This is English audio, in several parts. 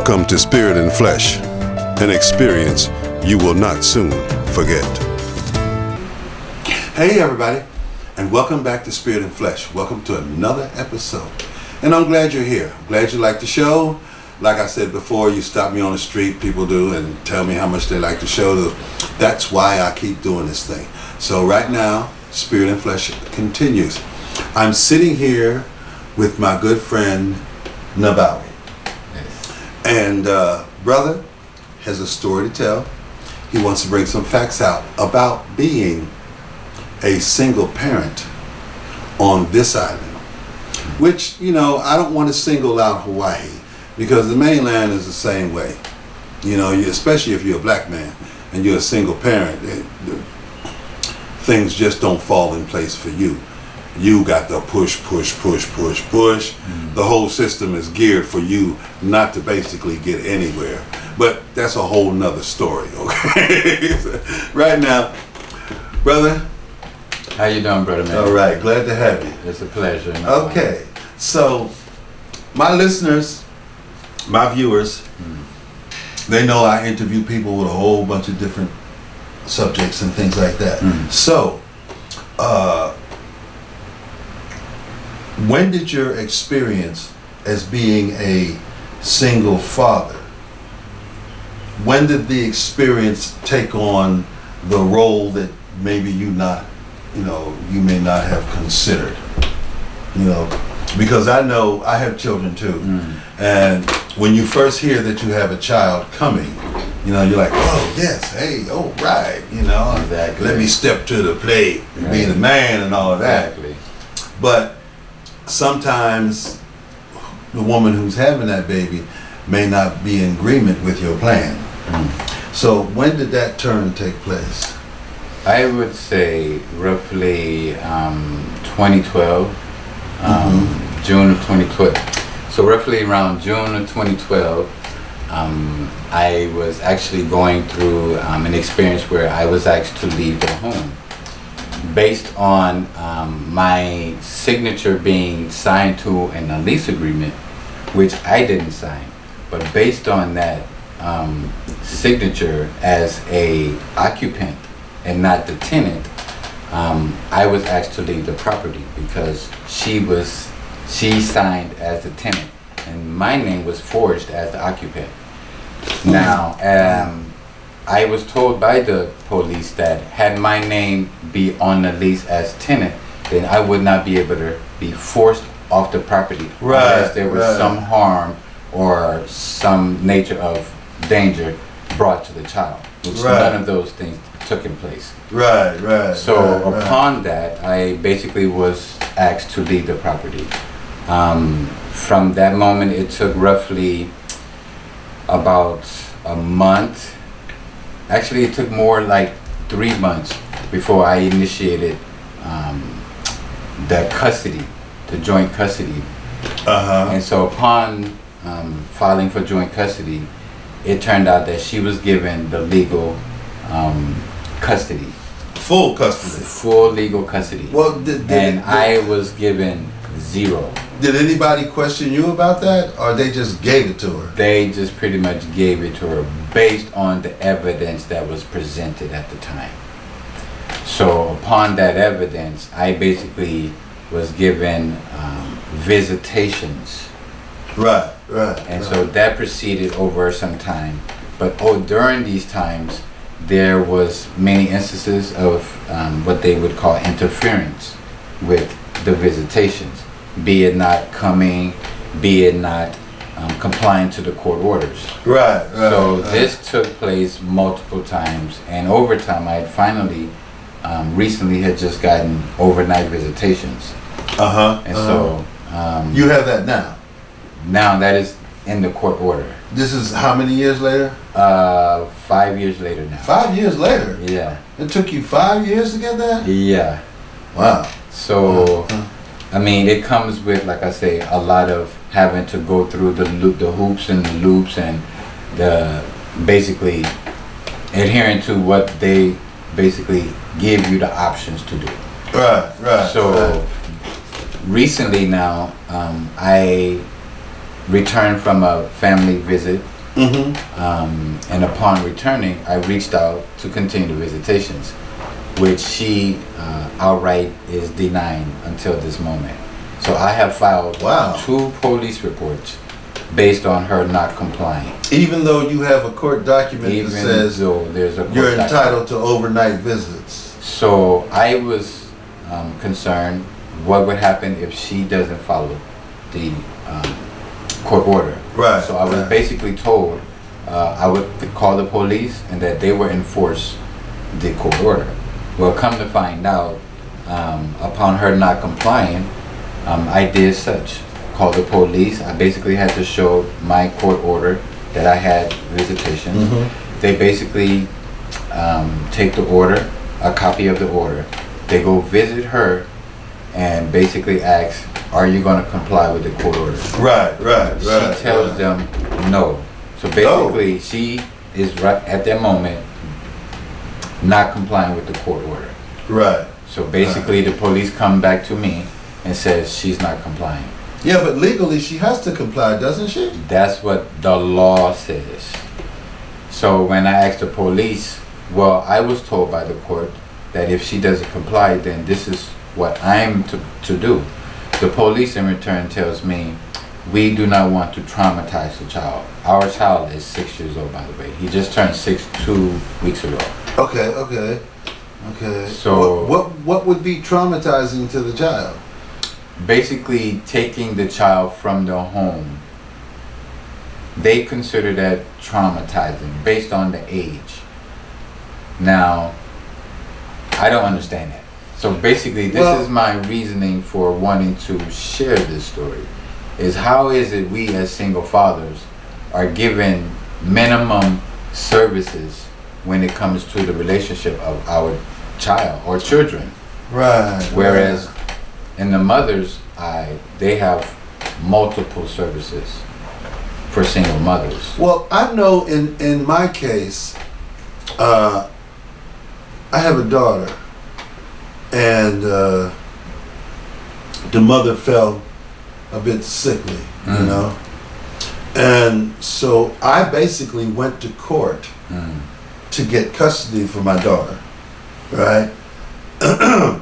Welcome to Spirit and Flesh, an experience you will not soon forget. Hey everybody, and welcome back to Spirit and Flesh. Welcome to another episode. And I'm glad you're here. I'm glad you like the show. Like I said before, you stop me on the street, people do, and tell me how much they like the show. That's why I keep doing this thing. So right now, Spirit and Flesh continues. I'm sitting here with my good friend, Nabawi. Yes. And brother has a story to tell. He wants to bring some facts out about being a single parent on this island. Which, you know, I don't want to single out Hawaii, because the mainland is the same way. You know, especially if you're a black man and you're a single parent, things just don't fall in place for you. You got to push. The whole system is geared for you not to basically get anywhere. But that's a whole nother story, okay? Right now, brother. How you doing, brother, man? All right, glad to have you. It's a pleasure. Okay, so my listeners, my viewers, they know I interview people with a whole bunch of different subjects and things like that. So, when did your experience as being a single father, when did the experience take on the role that maybe you may not have considered? You know, because I know I have children too. And when you first hear that you have a child coming, you know, you're like, oh yes, hey, oh right, you know, Exactly. Let me step to the plate, Right. being a man and all of that. Exactly. But sometimes the woman who's having that baby may not be in agreement with your plan. So when did that turn take place? I would say roughly 2012, June of 2012. So roughly around June of 2012, I was actually going through an experience where I was asked to leave the home based on my signature being signed to a lease agreement, which I didn't sign. But based on that signature as a occupant and not the tenant, I was asked to leave the property because she signed as the tenant and my name was forged as the occupant. Now, I was told by the police that had my name be on the lease as tenant, then I would not be able to be forced off the property unless there was some harm or some nature of danger brought to the child, which none of those things took in place. So upon that, I basically was asked to leave the property. From that moment, it took roughly about a month. Actually, it took more like 3 months before I initiated the joint custody. And so upon filing for joint custody, it turned out that she was given the legal custody. Full custody? Full legal custody. Well, I was given 0. Did anybody question you about that, or they just gave it to her? They just pretty much gave it to her based on the evidence that was presented at the time. So upon that evidence, I basically was given visitations. Right. And so that proceeded over some time. But during these times, there was many instances of what they would call interference with the visitations, be it not coming, be it not complying to the court orders. So this took place multiple times, and over time I had finally recently had just gotten overnight visitations. And so you have that now? Now that is in the court order. This is how many years later? 5 years later now. 5 years later? Yeah. It took you 5 years to get that? Yeah. Wow. So, I mean, it comes with, like I say, a lot of having to go through the hoops and the loops and the basically adhering to what they basically give you the options to do. Right. So recently now, I returned from a family visit And upon returning, I reached out to continue visitations, which she outright is denying until this moment. So I have filed Wow. 2 police reports based on her not complying. Even though you have a court document Even that says though there's a court you're document. entitled to overnight visits. So I was concerned what would happen if she doesn't follow the court order. Right. So I was right. basically told I would call the police and that they would enforce the court order. Well, come to find out, upon her not complying, I did such. Called the police. I basically had to show my court order that I had visitations. They basically take the order, a copy of the order. They go visit her and basically ask, are you going to comply with the court order? Right, right, She right. tells right. them no. So basically, she is right at that moment not complying with the court order. Right. So basically, the police come back to me and says she's not complying. Yeah, but legally she has to comply, doesn't she? That's what the law says. So when I asked the police, well, I was told by the court that if she doesn't comply, then this is what I'm to do. The police in return tells me, we do not want to traumatize the child. Our child is 6 years old, by the way. He just turned 6 2 weeks ago. Okay. So- what would be traumatizing to the child? Basically taking the child from the home. They consider that traumatizing based on the age. Now, I don't understand that. So basically, this Well- is my reasoning for wanting to share this story. Is how is it we as single fathers are given minimum services when it comes to the relationship of our child or children? Right. Whereas in the mother's eye, they have multiple services for single mothers. Well, I know in my case, I have a daughter, and the mother fell a bit sickly, you know, and so I basically went to court to get custody for my daughter, right?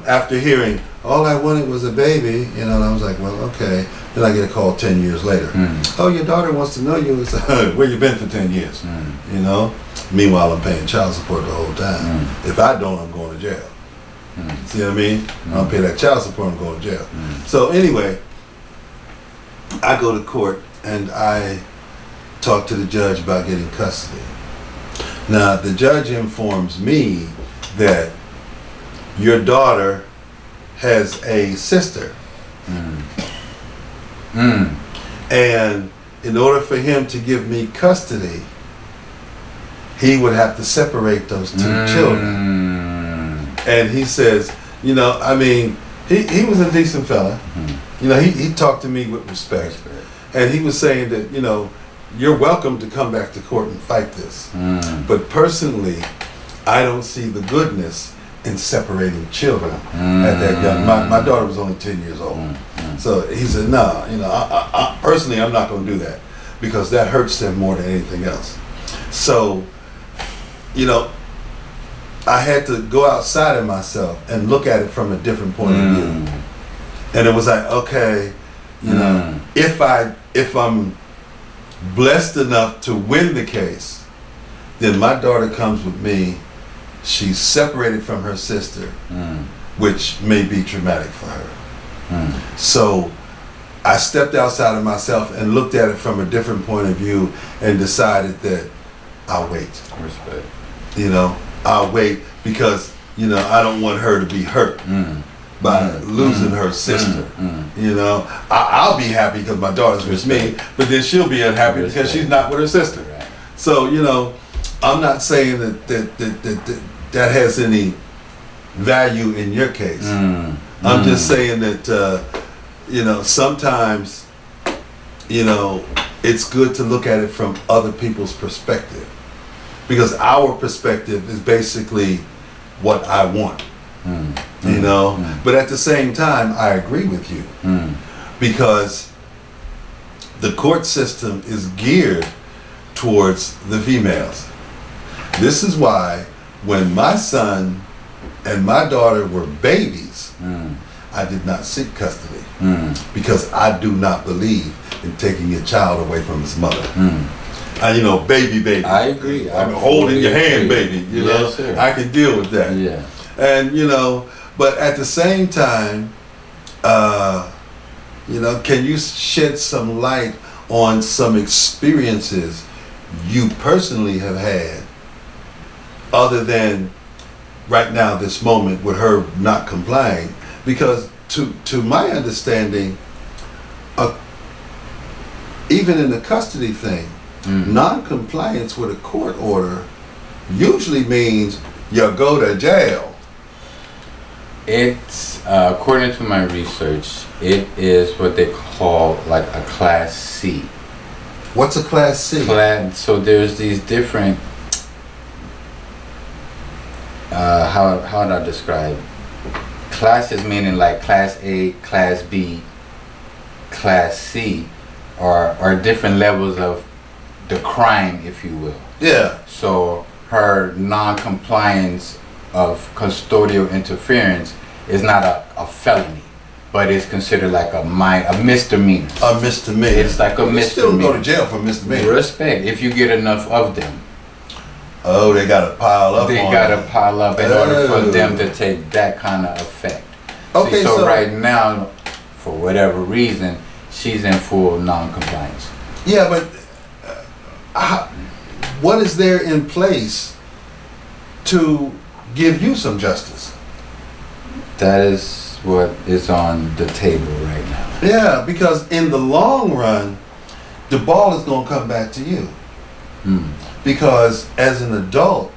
After hearing all I wanted was a baby, you know, and I was like, well, okay. Then I get a call 10 years later. Oh, your daughter wants to know you. It's where you been for 10 years, you know? Meanwhile, I'm paying child support the whole time. If I don't, I'm going to jail. See what I mean? I don't pay that child support, I'm going to jail. So anyway, I go to court and I talk to the judge about getting custody. Now, the judge informs me that your daughter has a sister. And in order for him to give me custody, he would have to separate those two children. And he says, you know, I mean, he was a decent fella. You know, he talked to me with respect. And he was saying that, you know, you're welcome to come back to court and fight this. But personally, I don't see the goodness in separating children at that young. My daughter was only 10 years old. So he said, no, you know, I personally, I'm not going to do that because that hurts them more than anything else. So, you know, I had to go outside of myself and look at it from a different point of view. And it was like, okay, you know, if I'm blessed enough to win the case, then my daughter comes with me. She's separated from her sister, which may be traumatic for her. So I stepped outside of myself and looked at it from a different point of view and decided that I'll wait. Respect. You know, I'll wait because, you know, I don't want her to be hurt by losing her sister. You know, I'll be happy because my daughter's with me, but then she'll be unhappy because she's not with her sister. Right. So, you know, I'm not saying that has any value in your case. I'm just saying that, you know, sometimes, you know, it's good to look at it from other people's perspective. Because our perspective is basically what I want. You know? But at the same time, I agree with you. Because the court system is geared towards the females. This is why when my son and my daughter were babies, I did not seek custody because I do not believe in taking a child away from his mother. You know, baby. I agree. I'm holding your hand, agree. baby. You know, Yes, sir. I can deal with that. Yeah. And you know, but at the same time, you know, can you shed some light on some experiences you personally have had, other than right now this moment with her not complying? Because to my understanding, even in the custody thing, non-compliance with a court order usually means you go to jail. It's according to my research, it is what they call like a Class C. What's a Class C? So there's these different. How would I describe? Classes meaning like Class A, Class B, Class C, are different levels of the crime, if you will. Yeah. So her non-compliance of custodial interference is not a felony, but it's considered like a misdemeanor. A misdemeanor. It's like a You misdemeanor. still go to jail for misdemeanor. Respect, if you get enough of them. Oh, they gotta pile up. They on gotta it. pile up in order for Oh. them to take that kind of effect. Okay, so so right now, for whatever reason, she's in full non-compliance. yeah, but what is there in place to give you some justice? That is what is on the table right now. Yeah, because in the long run, the ball is gonna come back to you. Because as an adult,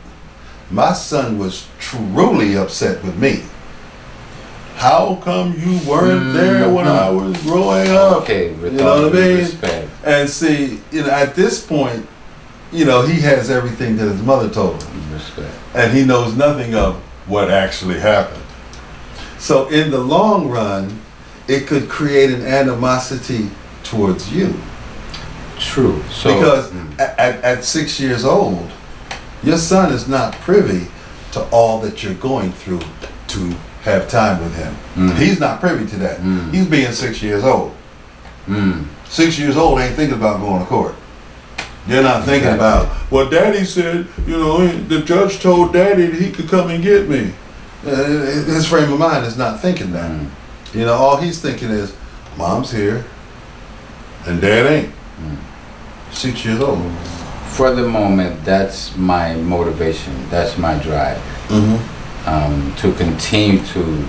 my son was truly upset with me. How come you weren't there when I was growing up? Okay, with You know all what I due mean? respect. And see, you know, at this point, you know, he has everything that his mother told him. Respect. And he knows nothing of what actually happened. So in the long run, it could create an animosity towards you. True. So Because at 6 years old, your son is not privy to all that you're going through to have time with him. He's not privy to that. He's being 6 years old. 6 years old ain't thinking about going to court. They're not thinking about, well, Daddy said, you know, the judge told Daddy that he could come and get me. His frame of mind is not thinking that. You know, all he's thinking is, Mom's here and Dad ain't. 6 years old. for the moment, that's my motivation. That's my drive. To continue to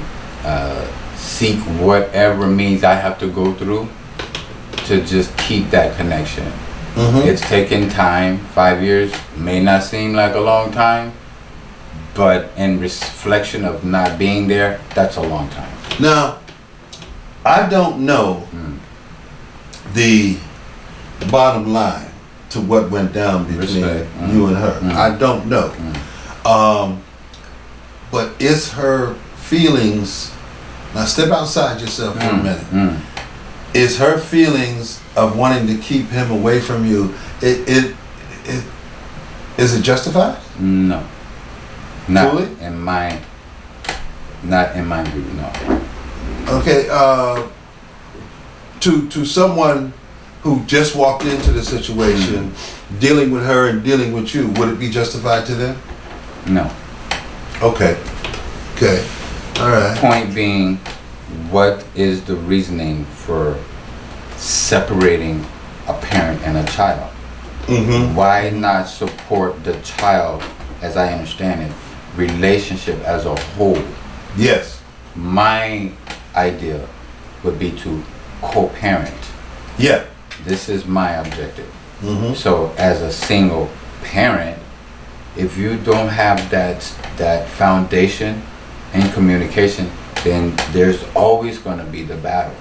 seek whatever means I have to go through to just keep that connection. It's taken time. 5 years may not seem like a long time, but in reflection of not being there, that's a long time. Now, I don't know the bottom line to what went down between Respect. you and her. I don't know. But is her feelings, now step outside yourself for a minute. Is her feelings of wanting to keep him away from you, is it justified? No. Not Fully? not in my view, no. Okay, to someone who just walked into the situation, dealing with her and dealing with you, would it be justified to them? No. Okay. Okay. All right. Point being, what is the reasoning for separating a parent and a child? Why not support the child, as I understand it, relationship as a whole? Yes. My idea would be to co-parent. Yeah. This is my objective. So as a single parent, if you don't have that foundation in communication, then there's always going to be the battle.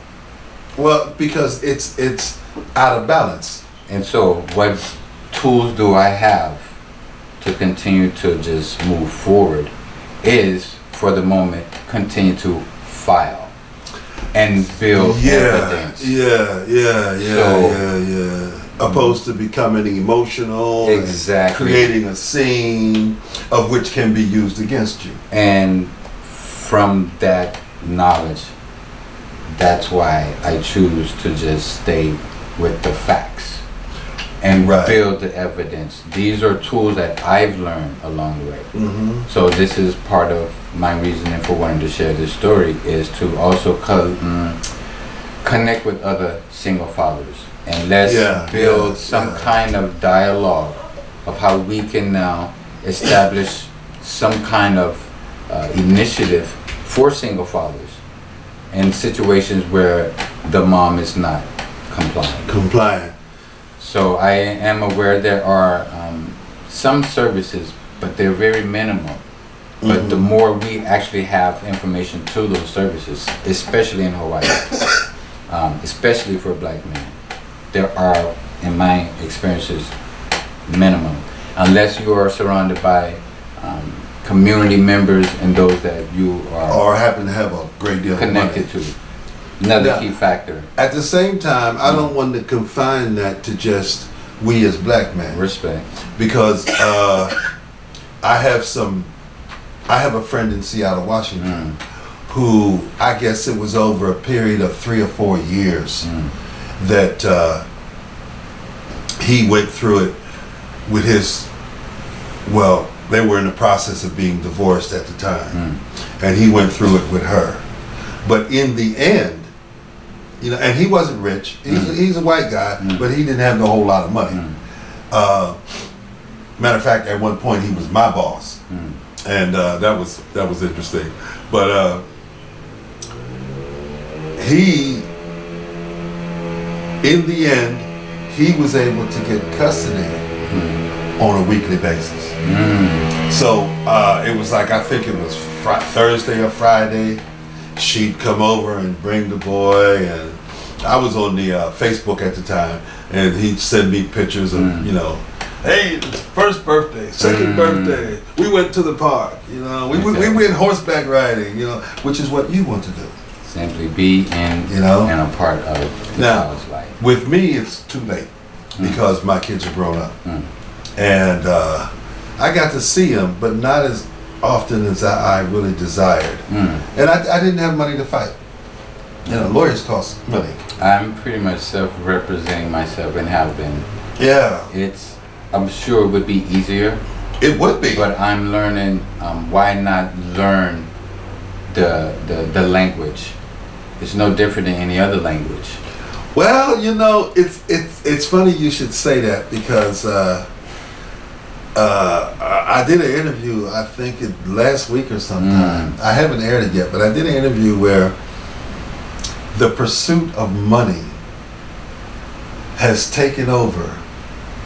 Well, because it's out of balance. And so what tools do I have to continue to just move forward is, for the moment, continue to file and build evidence. Yeah. opposed to becoming emotional, Exactly. and creating a scene of which can be used against you. And from that knowledge, that's why I choose to just stay with the facts and Right. build the evidence. These are tools that I've learned along the way. Mm-hmm. So this is part of my reasoning for wanting to share this story, is to also connect with other single fathers, and let's build some kind of dialogue of how we can now establish some kind of initiative for single fathers in situations where the mom is not Compliant. So I am aware there are some services, but they're very minimal. But the more we actually have information to those services, especially in Hawaii, especially for black men, there are, in my experiences, minimum. Unless you are surrounded by community members and those that you are Or happen to have a great deal connected of money. to. Another Yeah. key factor. At the same time, I don't want to confine that to just we as black men. Respect. Because I have a friend in Seattle, Washington, who I guess it was over a period of 3 or 4 years that he went through it with his, well, they were in the process of being divorced at the time, and he went through it with her. But in the end, you know, and he wasn't rich. He's a white guy, but he didn't have a whole lot of money. Matter of fact, at one point he was my boss, and that was interesting. But he, in the end, he was able to get custody on a weekly basis. So it was like, I think it was Thursday or Friday. She'd come over and bring the boy, and I was on the Facebook at the time, and he'd send me pictures of, you know, hey, it's first birthday, second birthday, we went to the park, you know, we went horseback riding, you know, which is what you want to do. Simply be in, You know? and a part of the Now, child's life. with me, it's too late because my kids are grown up, and I got to see them, but not as often as I really desired. And I didn't have money to fight. You know, lawyers cost money. I'm pretty much self-representing myself and have been. Yeah, I'm sure it would be easier, it would be. but I'm learning, why not learn the language? It's no different than any other language. Well, you know, it's funny you should say that because I did an interview, I think last week or sometime. I haven't aired it yet, but I did an interview where the pursuit of money has taken over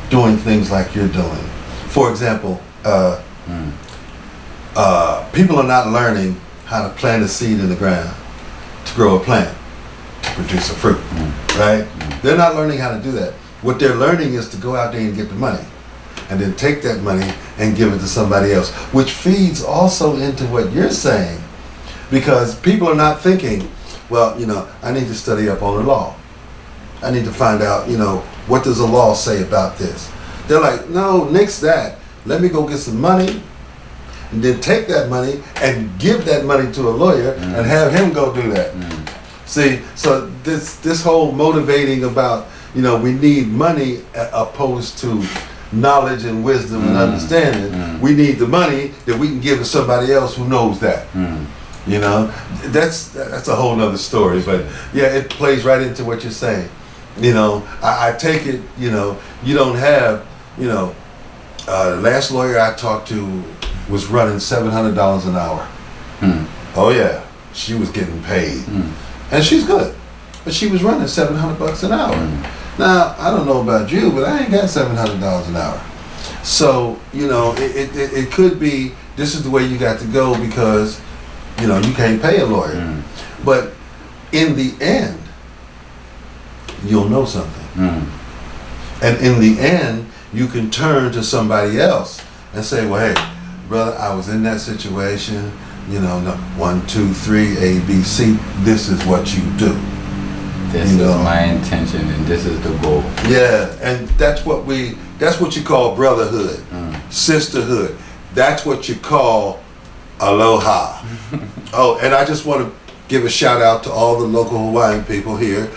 doing things like you're doing. For example, people are not learning how to plant a seed in the ground to grow a plant to produce a fruit, right? They're not learning how to do that. What they're learning is to go out there and get the money, and then take that money and give it to somebody else, which feeds also into what you're saying, because people are not thinking, well, you know, I need to study up on the law. I need to find out, you know, what does the law say about this? They're like, no, nix that. Let me go get some money, and then take that money and give that money to a lawyer and have him go do that. See, so this whole motivating about, you know, we need money opposed to knowledge and wisdom and understanding. We need the money that we can give to somebody else who knows that. You know, that's a whole nother story, but yeah, it plays right into what you're saying. You know, I take it, you know, you don't have, you know, the last lawyer I talked to was running $700 an hour. Oh yeah, she was getting paid, and she's good, but she was running $700 an hour. Now I don't know about you, but I ain't got $700 an hour. So you know, it could be this is the way you got to go because, you know, you can't pay a lawyer. But in the end, you'll know something. And in the end, you can turn to somebody else and say, well, hey, brother, I was in that situation, you know, 1, 2, 3, A, B, C, this is what you do. This You is know. my intention, and this is the goal. Yeah, and that's what you call brotherhood, sisterhood. That's what you call aloha. Oh, and I just want to give a shout out to all the local Hawaiian people here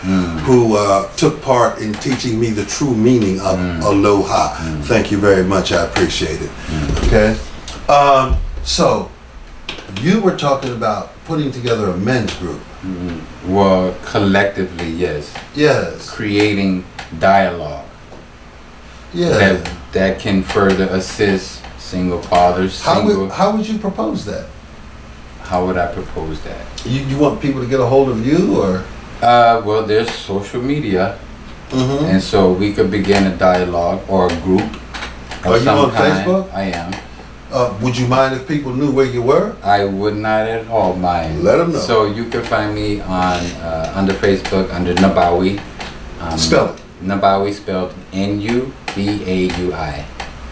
who took part in teaching me the true meaning of aloha. Thank you very much. I appreciate it. Okay. So you were talking about putting together a men's group. Well, collectively, yes. Yes. Creating dialogue Yeah. that can further assist single fathers. How would you propose that? How would I propose that? You want people to get a hold of you, or? Well, there's social media, and so we could begin a dialogue or a group of Are you some on kind. Facebook? I am. Would you mind if people knew where you were? I would not at all mind. Let 'em know. So you can find me on under Facebook under Nabawi. Spell it. Nabawi spelled Nubaui,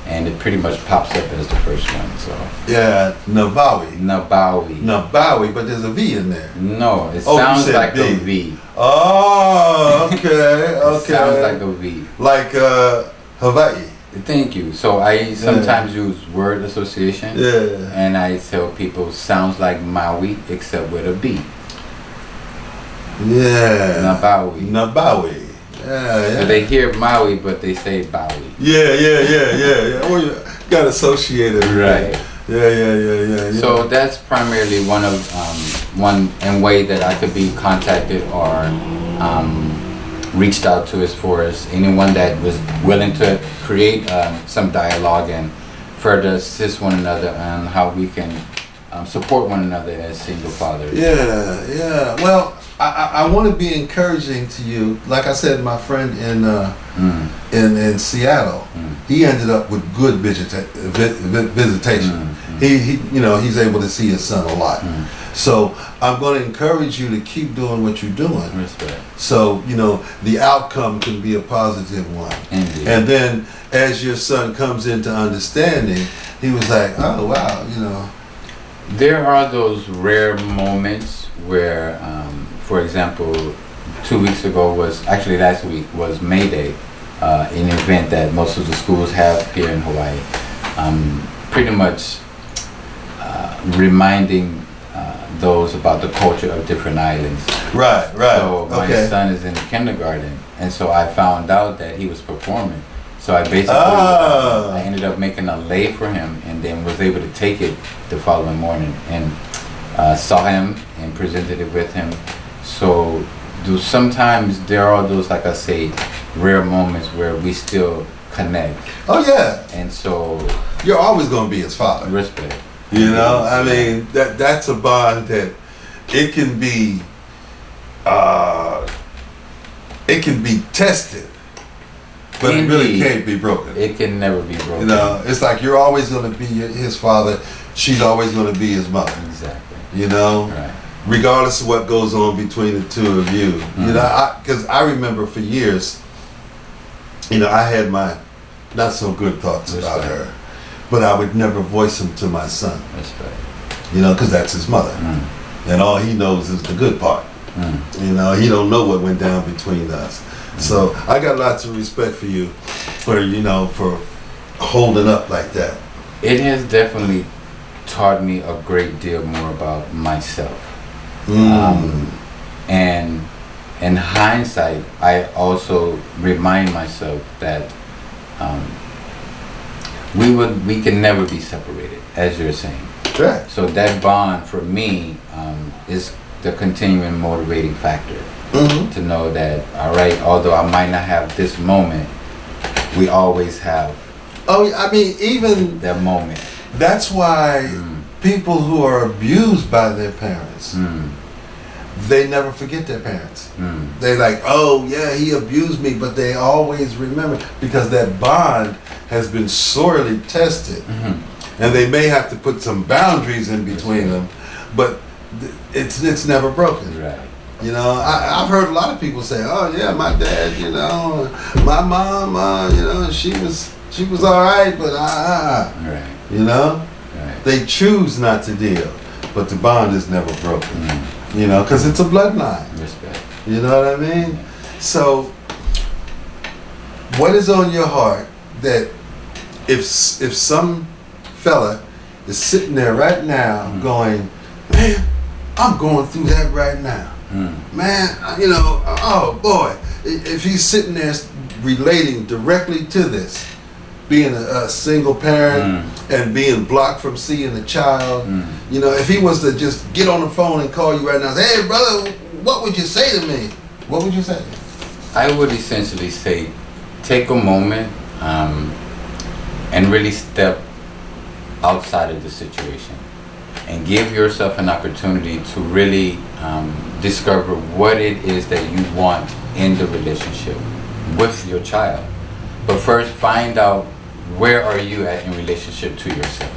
and it pretty much pops up as the first one. So Yeah, Nabawi. Nabawi. Nabawi, but there's a V in there. No, it Oh, you sounds said like B. a V. Oh, okay, okay. It sounds like a V. Like Hawaii. Thank you. So I sometimes use word association, Yeah. and I tell people sounds like Maui except with a B. Yeah. Nabawi. Nabawi. Yeah, yeah. So they hear Maui, but they say Bowie. Yeah. Well, you got associated. with Right. that. Yeah. So that's primarily one way that I could be contacted or reached out to as far as anyone that was willing to create some dialogue and further assist one another on how we can support one another as single fathers. Yeah. Well, I want to be encouraging to you. Like I said, my friend in Seattle, he ended up with good visitation. He's able to see his son a lot. So I'm going to encourage you to keep doing what you're doing. Respect. So the outcome can be a positive one. Indeed. And then as your son comes into understanding, he was like, oh wow, There are those rare moments where, for example, 2 weeks ago last week was May Day, an event that most of the schools have here in Hawaii. Pretty much reminding those about the culture of different islands. Right. So my son is in kindergarten, and so I found out that he was performing. So I basically, I ended up making a lei for him, and then was able to take it the following morning and saw him and presented it with him. So sometimes there are those, like I say, rare moments where we still connect. Oh yeah. And so You're always going to be his father. respect. I mean, that's a bond that it can be tested, but it really Indeed. can't be broken. It can never be broken. It's like you're always going to be his father. She's always going to be his mother. Exactly. Right. Regardless of what goes on between the two of you. Because I remember for years, I had my not so good thoughts about her, but I would never voice them to my son. Respect. Because that's his mother, and all he knows is the good part. He don't know what went down between us. So I got lots of respect for you, for holding up like that. It has definitely taught me a great deal more about myself. And in hindsight, I also remind myself that we can never be separated, as you're saying. Right. So that bond for me is the continuing motivating factor to know that, all right, although I might not have this moment, we always have even that moment. that's why people who are abused by their parents, they never forget their parents. They're like, oh yeah, he abused me, but they always remember because that bond has been sorely tested. And they may have to put some boundaries in between them, but it's never broken. Right. I've heard a lot of people say, oh yeah, my dad, my mom, she was all right, but Right. Right. they choose not to deal, but the bond is never broken. Because it's a bloodline. Respect. You know what I mean? So, what is on your heart that if some fella is sitting there right now going, man, I'm going through that right now. Man, you know, oh boy, if he's sitting there relating directly to this, being a single parent and being blocked from seeing a child, you know, if he was to just get on the phone and call you right now and say, hey brother, what would you say to me? What would you say? I would essentially say, take a moment and really step outside of the situation and give yourself an opportunity to really discover what it is that you want in the relationship with your child. But first, find out where are you at in relationship to yourself.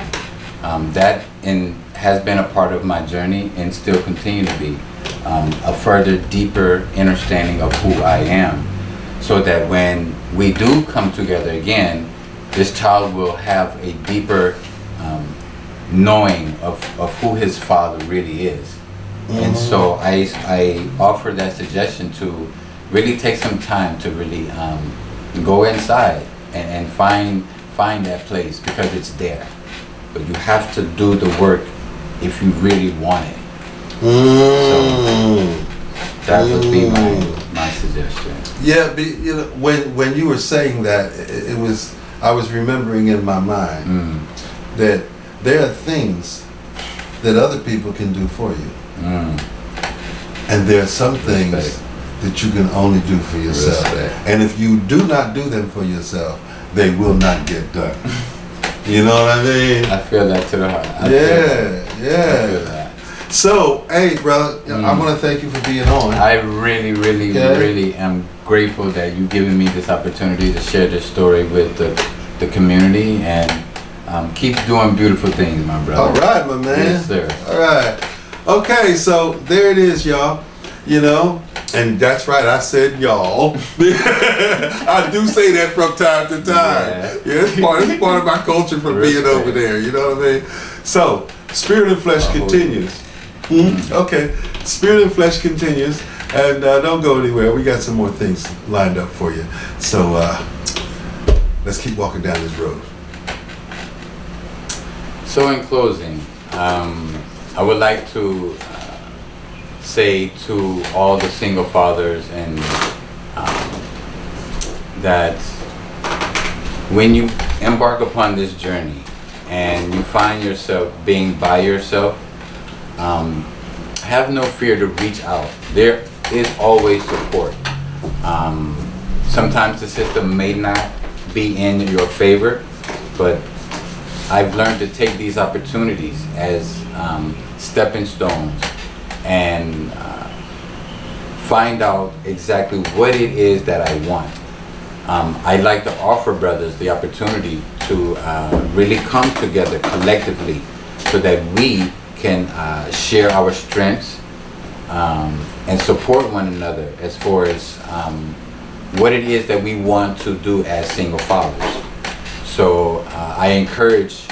That has been a part of my journey and still continue to be a further deeper understanding of who I am, so that when we do come together again, this child will have a deeper knowing of who his father really is. And so I offer that suggestion to really take some time to really go inside and find that place, because it's there. But you have to do the work if you really want it. So that would be my suggestion. Yeah, you know, when you were saying that, it was, I was remembering in my mind that there are things that other people can do for you. And there are some things that you can only do for yourself. And if you do not do them for yourself, they will not get done. You know what I mean? I feel that to the heart. I feel feel that. So, hey, brother, I want to thank you for being on. I really, really, really am grateful that you've given me this opportunity to share this story with the community, and keep doing beautiful things, my brother. All right, my man. Yes, sir. All right. Okay, so there it is, y'all. You know, and that's right, I said y'all. I do say that from time to time. Yeah, it's part of my culture from being over there. You know what I mean? So, Spirit and Flesh continues. Okay, Spirit and Flesh continues, and don't go anywhere. We got some more things lined up for you. So, let's keep walking down this road. So in closing, I would like to say to all the single fathers and that when you embark upon this journey and you find yourself being by yourself, have no fear to reach out. There is always support. Sometimes the system may not be in your favor, but I've learned to take these opportunities as stepping stones and find out exactly what it is that I want. I'd like to offer brothers the opportunity to really come together collectively so that we can share our strengths and support one another as far as what it is that we want to do as single fathers. So I encourage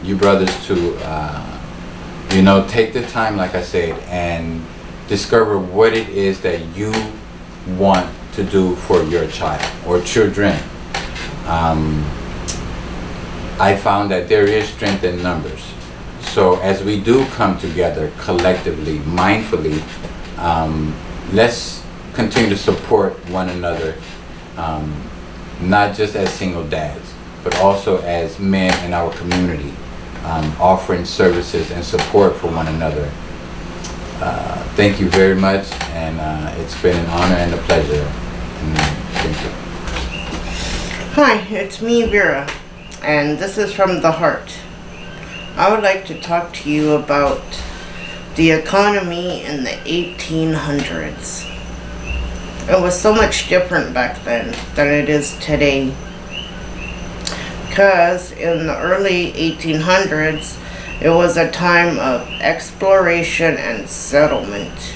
you brothers to take the time, like I said, and discover what it is that you want to do for your child or children. I found that there is strength in numbers. So as we do come together collectively, mindfully, let's continue to support one another, not just as single dads, but also as men in our community, offering services and support for one another. Thank you very much, and it's been an honor and a pleasure. Thank you. Hi, it's me, Vera, and this is from the heart. I would like to talk to you about the economy in the 1800s. It was so much different back then than it is today. Because in the early 1800s, it was a time of exploration and settlement.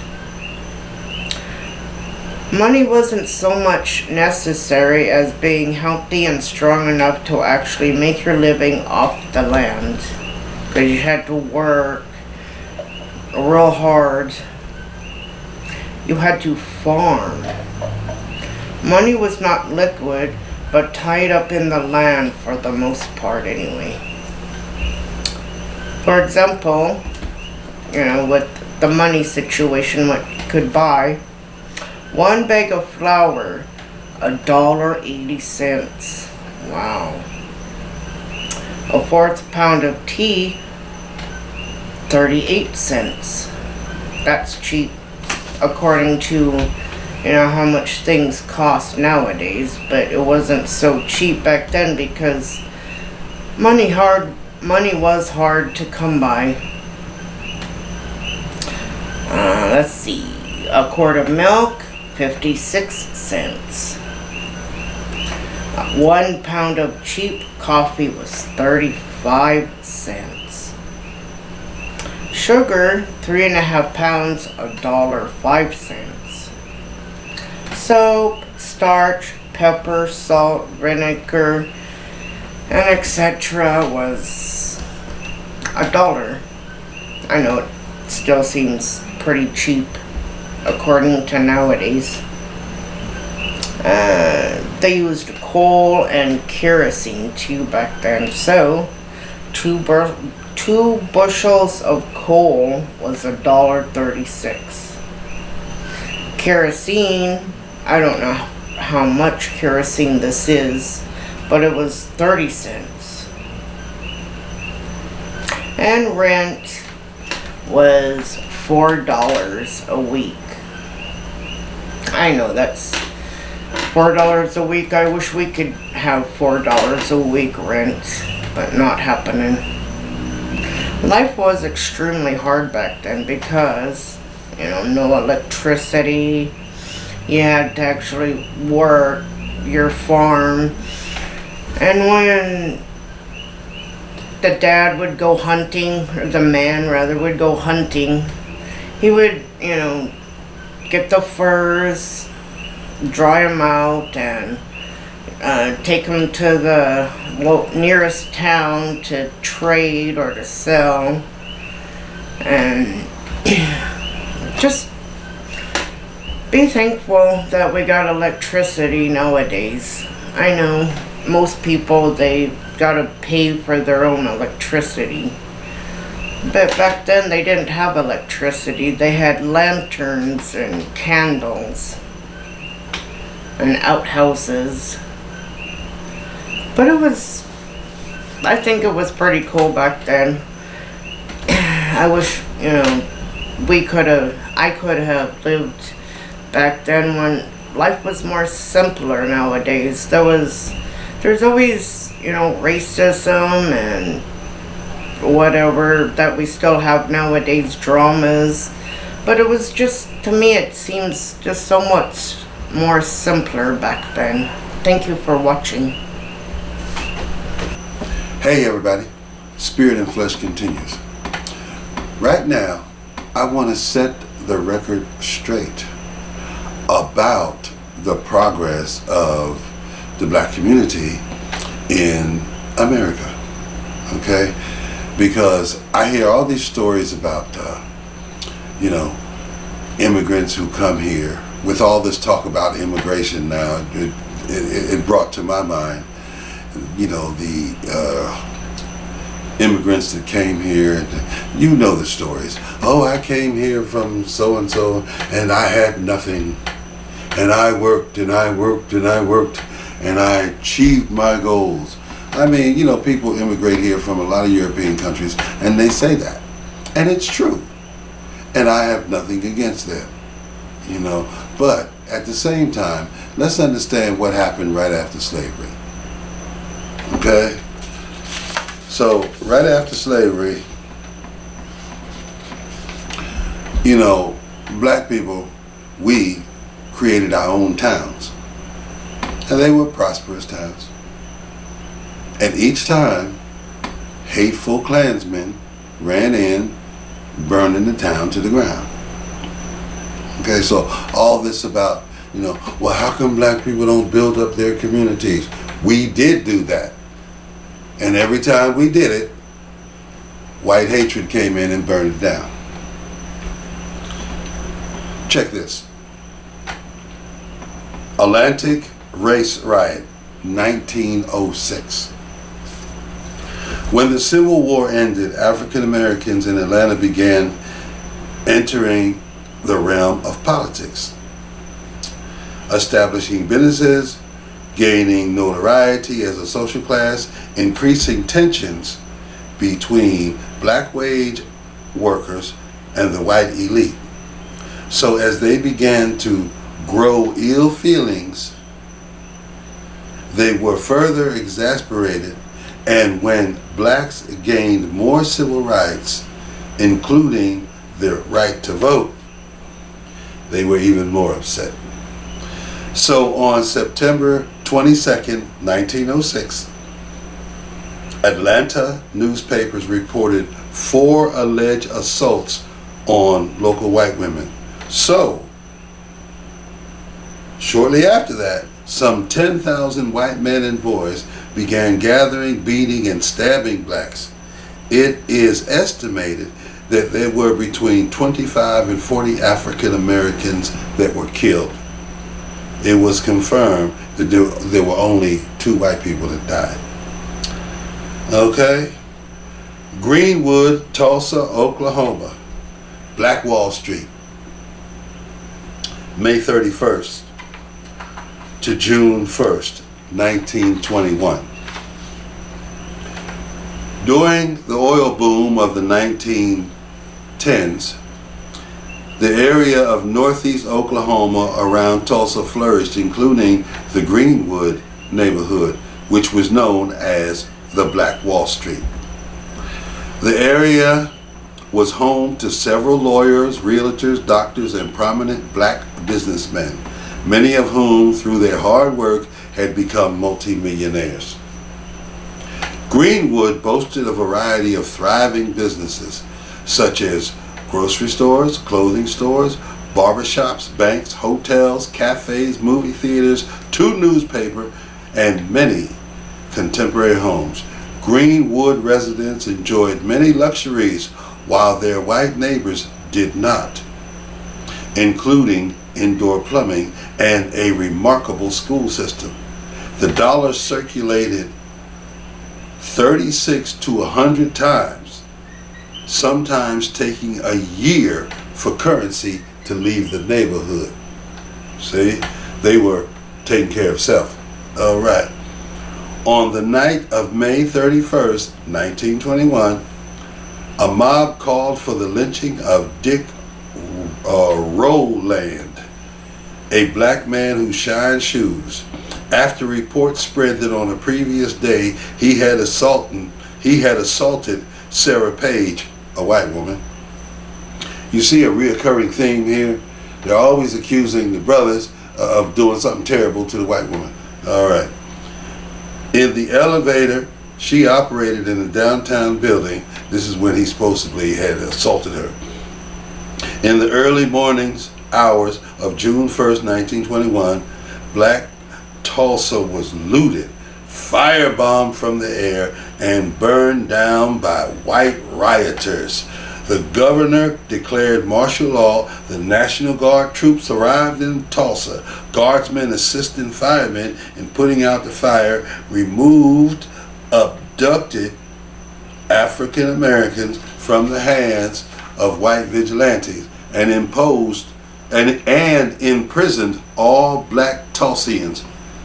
Money wasn't so much necessary as being healthy and strong enough to actually make your living off the land. Because you had to work real hard. You had to farm. Money was not liquid, but tied up in the land for the most part anyway. For example, with the money situation, what you could buy, one bag of flour, $1.80. Wow. A fourth pound of tea, 38 cents. That's cheap, according to how much things cost nowadays, but it wasn't so cheap back then because money was hard to come by. Let's see, a quart of milk, 56 cents. 1 pound of cheap coffee was 35 cents. Sugar, 3.5 pounds, $1.05. Soap, starch, pepper, salt, vinegar, and etc. was $1. I know it still seems pretty cheap according to nowadays. They used coal and kerosene too back then, so two bushels of coal was $1.36. Kerosene, I don't know how much kerosene this is, but it was 30 cents. And rent was $4 a week. I know that's $4 a week. I wish we could have $4 a week rent, but not happening. Life was extremely hard back then because, no electricity. You had to actually work your farm. And when the dad would go hunting, or the man rather would go hunting, he would, get the furs, dry them out, and take them to the nearest town to trade or to sell. And just be thankful that we got electricity nowadays. I know most people, they gotta pay for their own electricity. But back then they didn't have electricity. They had lanterns and candles and outhouses. But I think it was pretty cool back then. I wish, I could have lived back then when life was more simpler nowadays. There's always, racism and whatever that we still have nowadays, dramas. But it was just, to me, it seems just so much more simpler back then. Thank you for watching. Hey everybody, Spirit and Flesh continues. Right now, I want to set the record straight about the progress of the black community in America, okay? Because I hear all these stories about, immigrants who come here. With all this talk about immigration now, it brought to my mind, the immigrants that came here. You know the stories. Oh, I came here from so-and-so, and I had nothing. And I worked, and I worked, and I worked, and I achieved my goals. I mean, people immigrate here from a lot of European countries, and they say that. And it's true. And I have nothing against them, But at the same time, let's understand what happened right after slavery. Okay? So, right after slavery, black people, we created our own towns. And they were prosperous towns. And each time, hateful Klansmen ran in, burning the town to the ground. Okay, so all this about, well, how come black people don't build up their communities? We did do that. And every time we did it, white hatred came in and burned it down. Check this. Atlantic Race Riot, 1906. When the Civil War ended, African Americans in Atlanta began entering the realm of politics, establishing businesses, gaining notoriety as a social class, increasing tensions between black wage workers and the white elite. So as they began to grow ill feelings, they were further exasperated, and when blacks gained more civil rights, including the right to vote, they were even more upset. So on September 22nd, 1906, Atlanta newspapers reported 4 alleged assaults on local white women. So, shortly after that, some 10,000 white men and boys began gathering, beating, and stabbing blacks. It is estimated that there were between 25 and 40 African Americans that were killed. It was confirmed that there were only 2 white people that died. Okay? Greenwood, Tulsa, Oklahoma. Black Wall Street. May 31st to June 1st, 1921. During the oil boom of the 1910s, the area of northeast Oklahoma around Tulsa flourished, including the Greenwood neighborhood, which was known as the Black Wall Street. The area was home to several lawyers, realtors, doctors, and prominent black businessmen, many of whom, through their hard work, had become multimillionaires. Greenwood boasted a variety of thriving businesses, such as grocery stores, clothing stores, barbershops, banks, hotels, cafes, movie theaters, 2 newspapers, and many contemporary homes. Greenwood residents enjoyed many luxuries while their white neighbors did not, including indoor plumbing and a remarkable school system. The dollar circulated 36 to 100 times, sometimes taking a year for currency to leave the neighborhood. See, they were taking care of self. All right. On the night of May 31st, 1921, a mob called for the lynching of Dick Rowland, a black man who shined shoes, after reports spread that on a previous day he had assaulted Sarah Page, a white woman. You see a reoccurring theme here. They're always accusing the brothers of doing something terrible to the white woman. All right. In the elevator she operated in a downtown building, this is when he supposedly had assaulted her. In the early mornings hours of June 1st, 1921, Black Tulsa was looted, firebombed from the air, and burned down by white rioters. The governor declared martial law. The National Guard troops arrived in Tulsa. Guardsmen assisting firemen in putting out the fire, removed abducted African Americans from the hands of white vigilantes and imprisoned all black Tulsians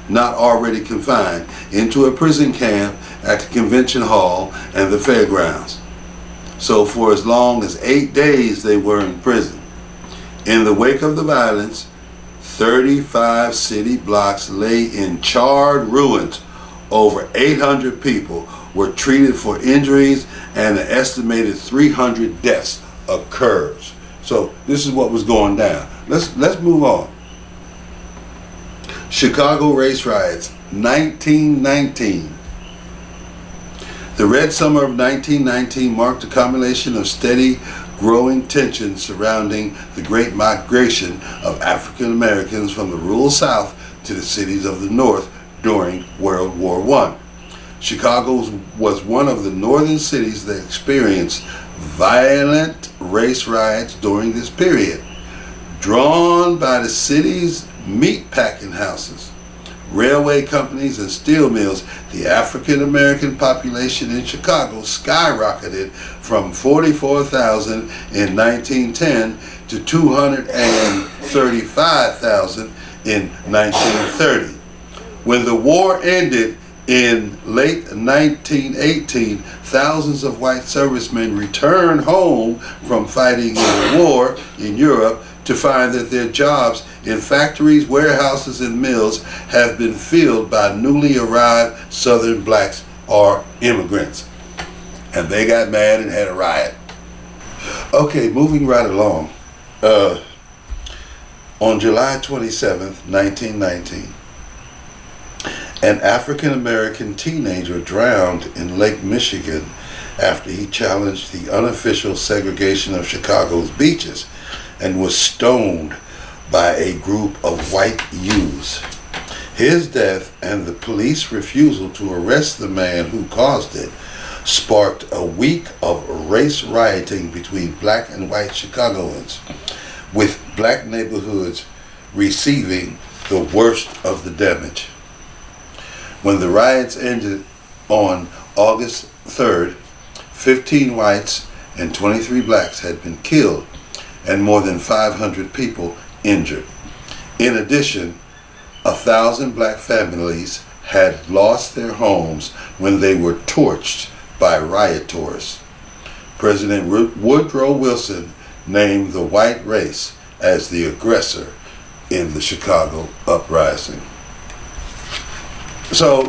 not already confined into a prison camp at the convention hall and the fairgrounds. So for as long as 8 days they were in prison. In the wake of the violence, 35 city blocks lay in charred ruins. Over 800 people were treated for injuries and an estimated 300 deaths occurred. So this is what was going down. Let's move on. Chicago race riots, 1919. The Red Summer of 1919 marked a culmination of steady growing tensions surrounding the great migration of African Americans from the rural South to the cities of the North during World War I. Chicago was one of the northern cities that experienced violent race riots during this period. Drawn by the city's meat packing houses, railway companies, and steel mills, the African American population in Chicago skyrocketed from 44,000 in 1910 to 235,000 in 1930. When the war ended in late 1918, thousands of white servicemen returned home from fighting in the war in Europe to find that their jobs in factories, warehouses, and mills have been filled by newly arrived Southern blacks or immigrants. And they got mad and had a riot. Okay, moving right along. On July 27th, 1919, an African-American teenager drowned in Lake Michigan after he challenged the unofficial segregation of Chicago's beaches and was stoned by a group of white youths. His death and the police refusal to arrest the man who caused it sparked a week of race rioting between black and white Chicagoans, with black neighborhoods receiving the worst of the damage. When the riots ended on August 3rd, 15 whites and 23 blacks had been killed and more than 500 people injured. In addition, 1,000 black families had lost their homes when they were torched by rioters. President Woodrow Wilson named the white race as the aggressor in the Chicago uprising. So,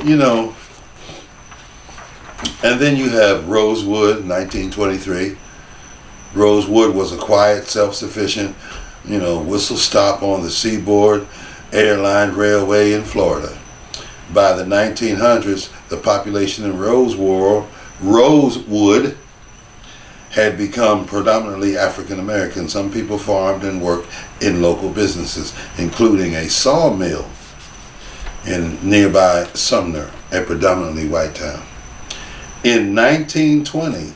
and then you have Rosewood, 1923. Rosewood was a quiet, self-sufficient, whistle stop on the Seaboard Airline Railway in Florida. By the 1900s, the population in Rosewood had become predominantly African American. Some people farmed and worked in local businesses, including a sawmill in nearby Sumner, a predominantly white town. In 1920,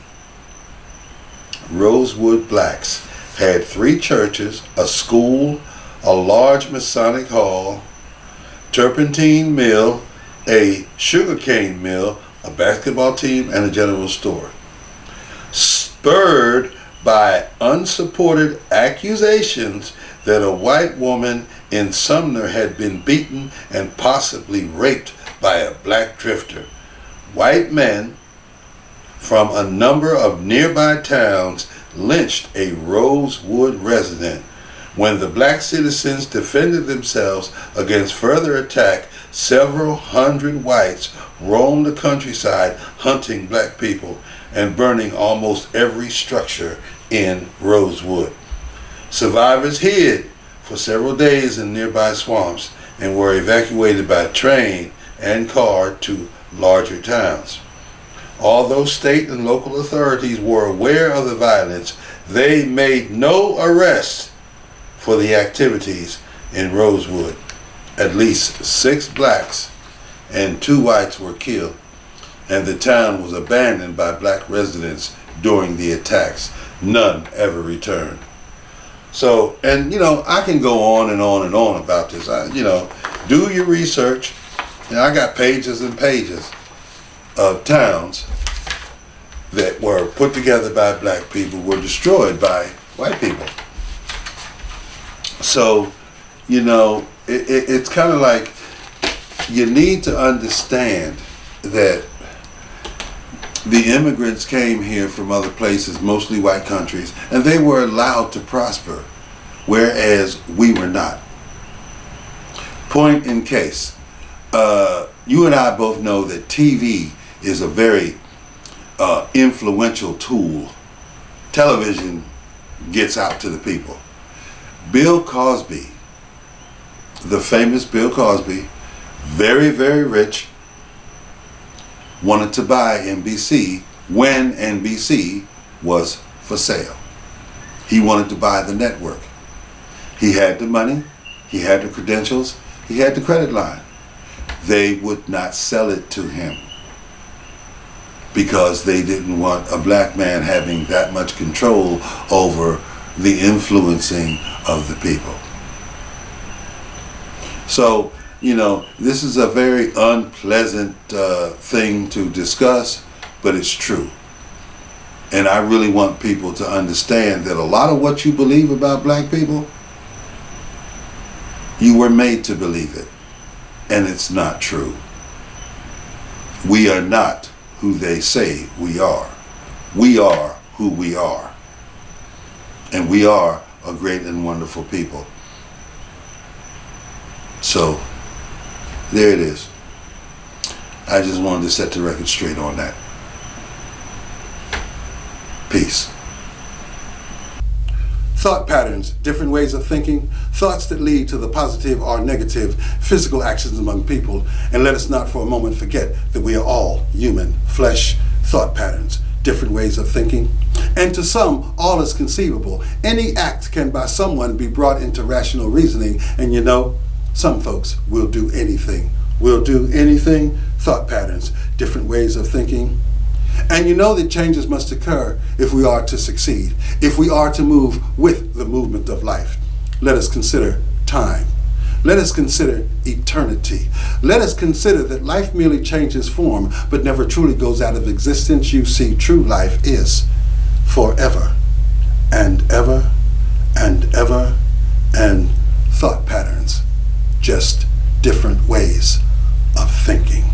Rosewood blacks had 3 churches, a school, a large Masonic hall, turpentine mill, a sugarcane mill, a basketball team, and a general store. Spurred by unsupported accusations that a white woman in Sumner had been beaten and possibly raped by a black drifter, white men from a number of nearby towns lynched a Rosewood resident. When the black citizens defended themselves against further attack, several hundred whites roamed the countryside hunting black people and burning almost every structure in Rosewood. Survivors hid for several days in nearby swamps and were evacuated by train and car to larger towns. Although state and local authorities were aware of the violence, they made no arrests for the activities in Rosewood. At least 6 blacks and 2 whites were killed, and the town was abandoned by black residents during the attacks. None ever returned. So, and I can go on and on and on about this. Do your research. I got pages and pages of towns that were put together by black people were destroyed by white people. So, it's kind of like you need to understand that the immigrants came here from other places, mostly white countries, and they were allowed to prosper, whereas we were not. Point in case, you and I both know that TV is a very influential tool. Television gets out to the people. Bill Cosby, the famous Bill Cosby, very, very rich, wanted to buy NBC when NBC was for sale. He wanted to buy the network. He had the money, he had the credentials, he had the credit line. They would not sell it to him because they didn't want a black man having that much control over the influencing of the people. So, this is a very unpleasant thing to discuss, but it's true. And I really want people to understand that a lot of what you believe about black people, you were made to believe it. And it's not true. We are not who they say we are. We are who we are. And we are a great and wonderful people. So, there it is. I just wanted to set the record straight on that. Peace. Thought patterns, different ways of thinking, thoughts that lead to the positive or negative physical actions among people. And let us not for a moment forget that we are all human, flesh, thought patterns, different ways of thinking. And to some, all is conceivable. Any act can by someone be brought into rational reasoning. And some folks will do anything. Will do anything. Thought patterns, different ways of thinking. And that changes must occur if we are to succeed, if we are to move with the movement of life. Let us consider time. Let us consider eternity. Let us consider that life merely changes form, but never truly goes out of existence. You see, true life is forever and ever and ever, and thought patterns, just different ways of thinking.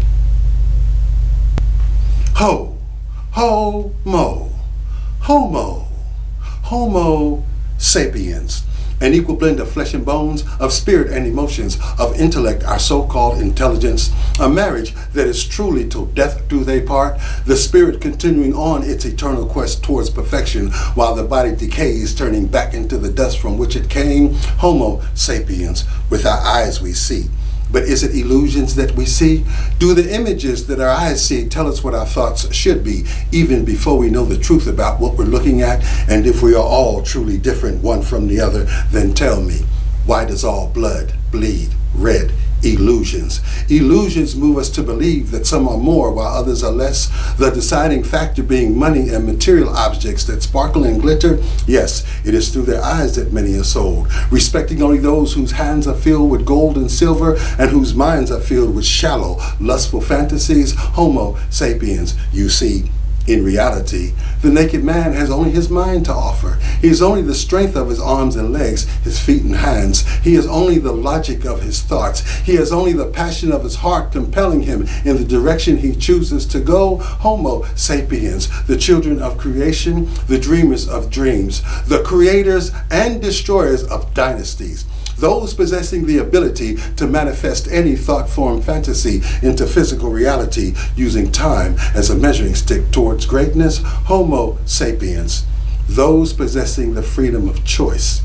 Homo sapiens, an equal blend of flesh and bones, of spirit and emotions, of intellect, our so-called intelligence, a marriage that is truly till death do they part, the spirit continuing on its eternal quest towards perfection, while the body decays, turning back into the dust from which it came. Homo sapiens, with our eyes we see. But is it illusions that we see? Do the images that our eyes see tell us what our thoughts should be, even before we know the truth about what we're looking at? And if we are all truly different one from the other, then tell me, why does all blood bleed red? Illusions. Illusions move us to believe that some are more while others are less. The deciding factor being money and material objects that sparkle and glitter. Yes, it is through their eyes that many are sold, respecting only those whose hands are filled with gold and silver and whose minds are filled with shallow, lustful fantasies. Homo sapiens, you see. In reality, the naked man has only his mind to offer. He is only the strength of his arms and legs, his feet and hands. He is only the logic of his thoughts. He has only the passion of his heart compelling him in the direction he chooses to go. Homo sapiens, the children of creation, the dreamers of dreams, the creators and destroyers of dynasties. Those possessing the ability to manifest any thought-form fantasy into physical reality using time as a measuring stick towards greatness. Homo sapiens. Those possessing the freedom of choice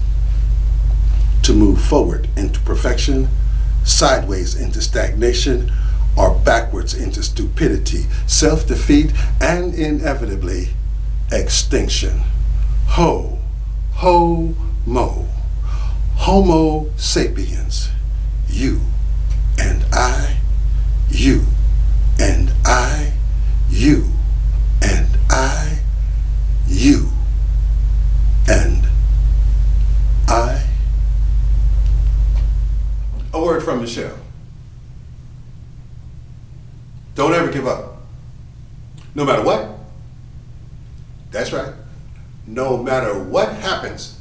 to move forward into perfection, sideways into stagnation, or backwards into stupidity, self-defeat, and inevitably extinction. Mo. Homo sapiens, you and I, you and I, you and I, you and I. A word from Michelle. Don't ever give up. No matter what. That's right. No matter what happens.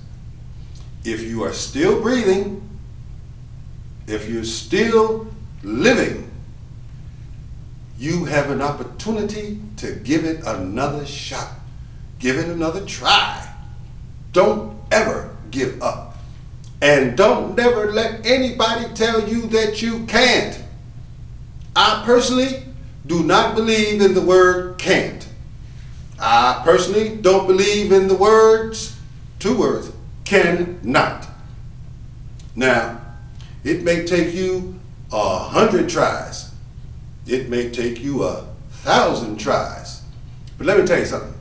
If you are still breathing, if you're still living, you have an opportunity to give it another shot. Give it another try. Don't ever give up. And don't never let anybody tell you that you can't. I personally do not believe in the word can't. I personally don't believe in the words, 2 words, cannot. Now, it may take you 100 tries. It may take you 1,000 tries. But let me tell you something.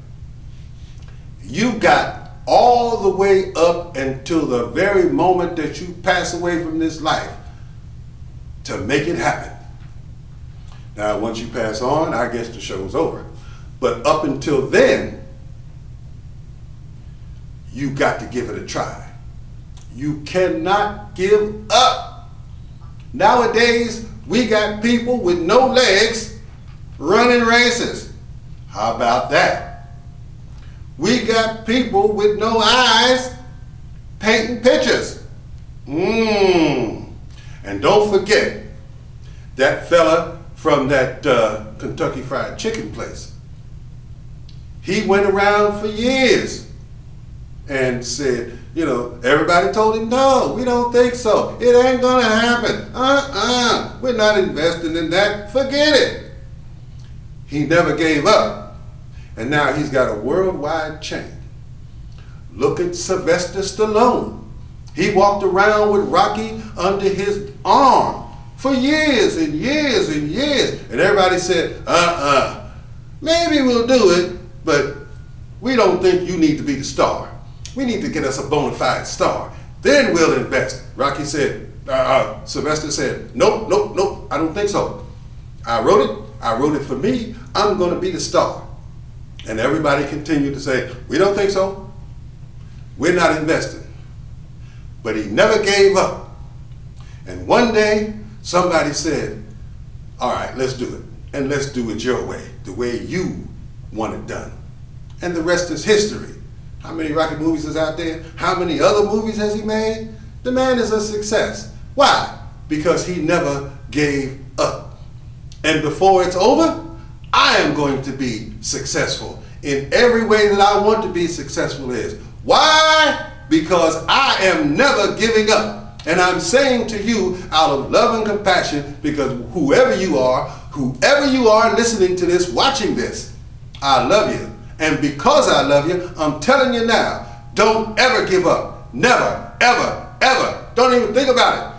You got all the way up until the very moment that you pass away from this life to make it happen. Now, once you pass on, I guess the show's over. But up until then, you got to give it a try. You cannot give up. Nowadays, we got people with no legs running races. How about that? We got people with no eyes painting pictures. And don't forget that fella from that Kentucky Fried Chicken place. He went around for years and said, you know, everybody told him, no, we don't think so. It ain't gonna happen. We're not investing in that. Forget it. He never gave up. And now he's got a worldwide chain. Look at Sylvester Stallone. He walked around with Rocky under his arm for years and years and years. And everybody said, maybe we'll do it, but we don't think you need to be the star. We need to get us a bona fide star. Then we'll invest. Rocky said, Sylvester said, nope, I don't think so. I wrote it for me. I'm going to be the star. And everybody continued to say, we don't think so. We're not investing. But he never gave up. And one day, somebody said, all right, let's do it. And let's do it your way, the way you want it done. And the rest is history. How many Rocky movies is out there? How many other movies has he made? The man is a success. Why? Because he never gave up. And before it's over, I am going to be successful in every way that I want to be successful is. Why? Because I am never giving up. And I'm saying to you out of love and compassion, because whoever you are listening to this, watching this, I love you. And because I love you, I'm telling you now, don't ever give up. Never, ever, ever. Don't even think about it.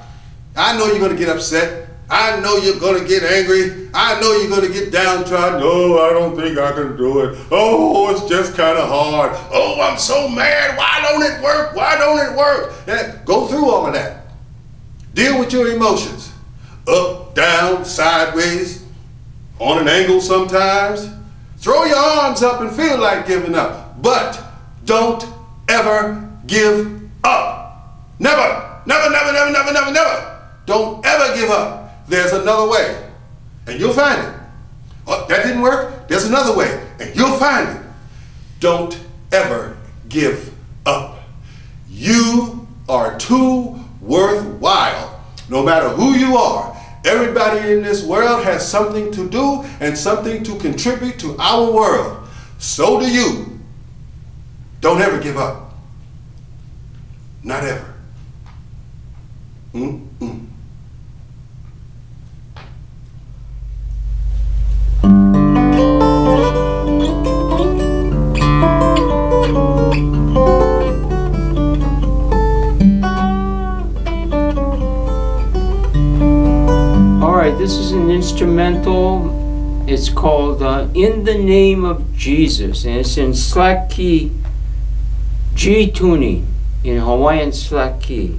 I know you're going to get upset. I know you're going to get angry. I know you're going to get downtrodden. Oh, I don't think I can do it. Oh, it's just kind of hard. Oh, I'm so mad. Why don't it work? Why don't it work? And go through all of that. Deal with your emotions. Up, down, sideways, on an angle sometimes. Throw your arms up and feel like giving up. But don't ever give up. Never, never, never, never, never, never, never. Don't ever give up. There's another way, and you'll find it. Oh, that didn't work? There's another way, and you'll find it. Don't ever give up. You are too worthwhile. No matter who you are, everybody in this world has something to do and something to contribute to our world. So do you. Don't ever give up. Not ever. This is an instrumental. It's called In the Name of Jesus, and it's in slack key G tuning, in Hawaiian slack key.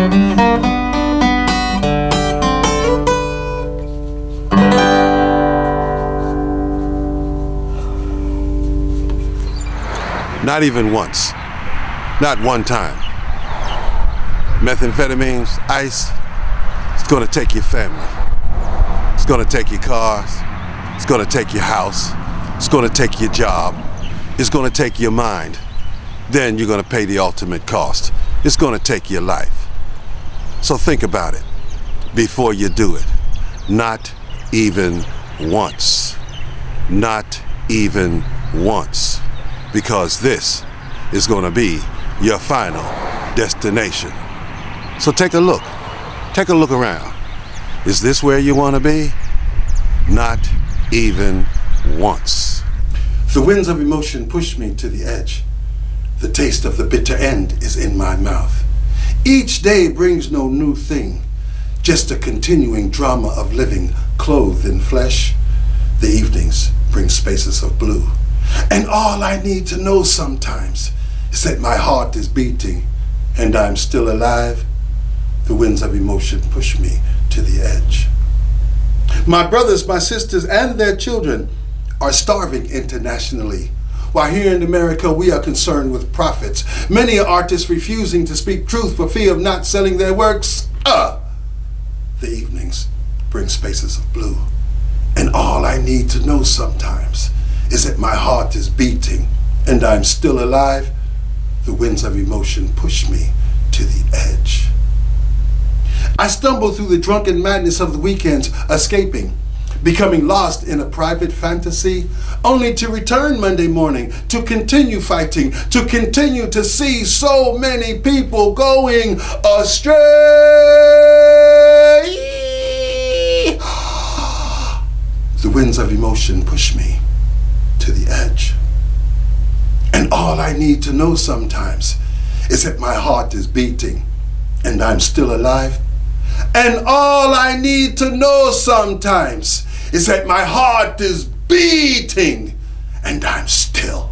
Not even once. Not one time. Methamphetamines, ice, it's gonna take your family. It's gonna take your cars. It's gonna take your house. It's gonna take your job. It's gonna take your mind. Then you're gonna pay the ultimate cost. It's gonna take your life. So think about it before you do it. Not even once. Not even once. Because this is gonna be your final destination. So take a look. Take a look around. Is this where you wanna be? Not even once. The winds of emotion push me to the edge. The taste of the bitter end is in my mouth. Each day brings no new thing, just a continuing drama of living clothed in flesh. The evenings bring spaces of blue. And all I need to know sometimes is that my heart is beating and I'm still alive. The winds of emotion push me to the edge. My brothers, my sisters, and their children are starving internationally. While here in America, we are concerned with profits. Many artists refusing to speak truth for fear of not selling their works. The evenings bring spaces of blue. And all I need to know sometimes is that my heart is beating and I'm still alive. The winds of emotion push me to the edge. I stumble through the drunken madness of the weekends, escaping, becoming lost in a private fantasy, only to return Monday morning, to continue fighting, to continue to see so many people going astray. The winds of emotion push me to the edge. And all I need to know sometimes is that my heart is beating and I'm still alive. And all I need to know sometimes is that my heart is beating and I'm still